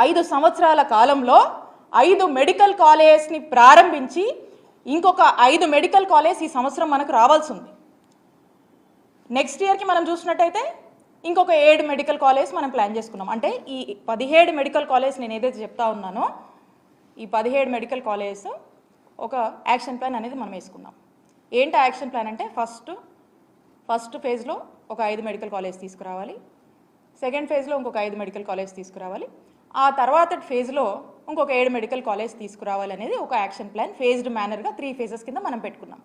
5 సంవత్సరాల కాలంలో 5 మెడికల్ కాలేజెస్ని ప్రారంభించి ఇంకొక 5 మెడికల్ కాలేజ్ ఈ సంవత్సరం మనకు రావాల్సి ఉంది. నెక్స్ట్ ఇయర్కి మనం చూసినట్టయితే ఇంకొక 7 మెడికల్ కాలేజ్ మనం ప్లాన్ చేసుకున్నాం. అంటే ఈ 17 మెడికల్ కాలేజ్ నేను ఏదైతే చెప్తా ఉన్నానో ఈ 17 మెడికల్ కాలేజెస్ ఒక యాక్షన్ ప్లాన్ అనేది మనం వేసుకున్నాం. ఏంటి యాక్షన్ ప్లాన్ అంటే ఫస్ట్ ఫేజ్లో ఒక 5 మెడికల్ కాలేజ్ తీసుకురావాలి, సెకండ్ ఫేజ్లో ఇంకొక 5 మెడికల్ కాలేజ్ తీసుకురావాలి, ఆ తర్వాత ఫేజ్లో ఇంకొక 7 మెడికల్ కాలేజ్ తీసుకురావాలి అనేది ఒక యాక్షన్ ప్లాన్ ఫేజ్డ్ మేనర్గా 3 ఫేజెస్ కింద మనం పెట్టుకున్నాం.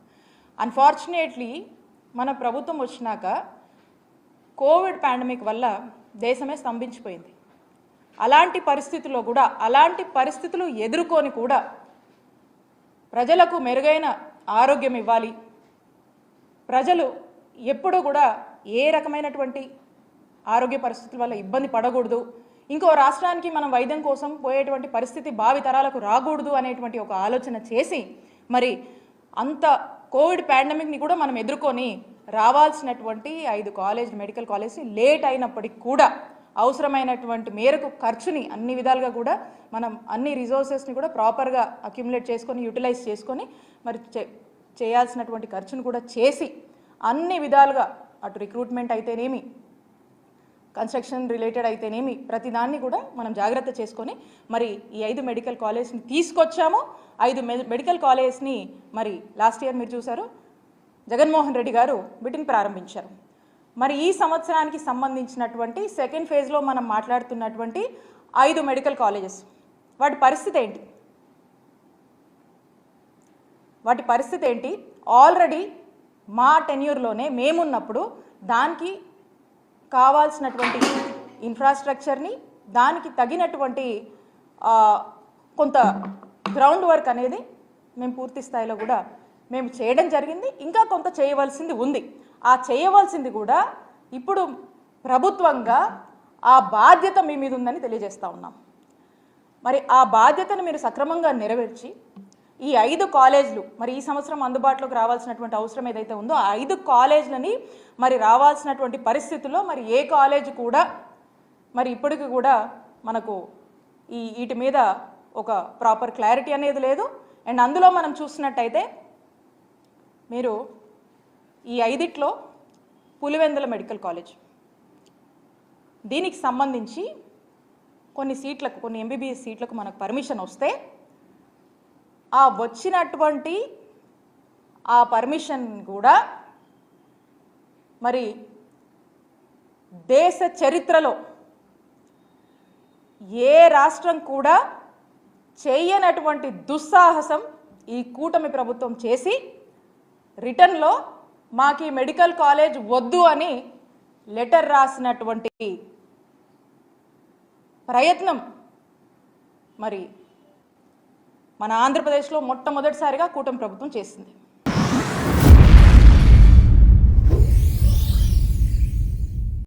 అన్ఫార్చునేట్లీ మన ప్రభుత్వం వచ్చినాక కోవిడ్ పాండమిక్ వల్ల దేశమే స్తంభించిపోయింది. అలాంటి పరిస్థితులు ఎదుర్కొని కూడా ప్రజలకు మెరుగైన ఆరోగ్యం ఇవ్వాలి, ప్రజలు ఎప్పుడూ కూడా ఏ రకమైనటువంటి ఆరోగ్య పరిస్థితుల వల్ల ఇబ్బంది పడకూడదు, ఇంకో రాష్ట్రానికి మనం వైద్యం కోసం పోయేటువంటి పరిస్థితి భావితరాలకు రాకూడదు అనేటువంటి ఒక ఆలోచన చేసి మరి అంత కోవిడ్ పాండమిక్ని కూడా మనం ఎదుర్కొని రావాల్సినటువంటి 5 మెడికల్ కాలేజ్ని లేట్ అయినప్పటికీ కూడా అవసరమైనటువంటి మేరకు ఖర్చుని అన్ని విధాలుగా కూడా మనం అన్ని రిసోర్సెస్ని కూడా ప్రాపర్గా అక్యుములేట్ చేసుకొని యూటిలైజ్ చేసుకొని మరి చేయాల్సినటువంటి ఖర్చును కూడా చేసి అన్ని విధాలుగా అటు రిక్రూట్మెంట్ అయితేనేమి కన్స్ట్రక్షన్ రిలేటెడ్ అయితేనేమి ప్రతిదాన్ని కూడా మనం జాగ్రత్త చేసుకొని మరి ఈ 5 మెడికల్ కాలేజ్ని తీసుకొచ్చాము. 5 మెడికల్ కాలేజ్ని మరి లాస్ట్ ఇయర్ మీరు చూసారు జగన్మోహన్ రెడ్డి గారు వీటిని ప్రారంభించారు. మరి ఈ సంవత్సరానికి సంబంధించినటువంటి సెకండ్ ఫేజ్లో మనం మాట్లాడుతున్నటువంటి 5 మెడికల్ కాలేజెస్ వాటి పరిస్థితి ఏంటి? ఆల్రెడీ మా టెన్యూర్లోనే మేమున్నప్పుడు దానికి కావాల్సినటువంటి ఇన్ఫ్రాస్ట్రక్చర్ని దానికి తగినటువంటి కొంత గ్రౌండ్ వర్క్ అనేది మేము పూర్తి స్థాయిలో కూడా మేము చేయడం జరిగింది. ఇంకా కొంత చేయవలసింది ఉంది. ఆ చేయవలసింది కూడా ఇప్పుడు ప్రభుత్వంగా ఆ బాధ్యత మీ మీద ఉందని తెలియజేస్తూ ఉన్నాం. మరి ఆ బాధ్యతను మీరు సక్రమంగా నెరవేర్చి ఈ 5 కాలేజీలు మరి ఈ సంవత్సరం అందుబాటులోకి రావాల్సినటువంటి అవసరం ఏదైతే ఉందో ఆ 5 కాలేజీలని మరి రావాల్సినటువంటి పరిస్థితుల్లో మరి ఏ కాలేజ్ కూడా మరి ఇప్పటికి కూడా మనకు వీటి మీద ఒక ప్రాపర్ క్లారిటీ అనేది లేదు. అండ్ అందులో మనం చూసినట్టయితే మీరు ఈ 5లో పులివెందుల మెడికల్ కాలేజ్ దీనికి సంబంధించి కొన్ని ఎంబీబీఎస్ సీట్లకు మనకు పర్మిషన్ వస్తే ఆ వచ్చినటువంటి ఆ పర్మిషన్ కూడా మరి దేశ చరిత్రలో ఏ రాష్ట్రం కూడా చేయనటువంటి దుస్సాహసం ఈ కూటమి ప్రభుత్వం చేసి రిటర్న్లో మాకు ఈ మెడికల్ కాలేజ్ వద్దు అని లెటర్ రాసినటువంటి ప్రయత్నం మరి మన ఆంధ్రప్రదేశ్లో మొట్టమొదటిసారిగా కూటమి ప్రభుత్వం చేసింది.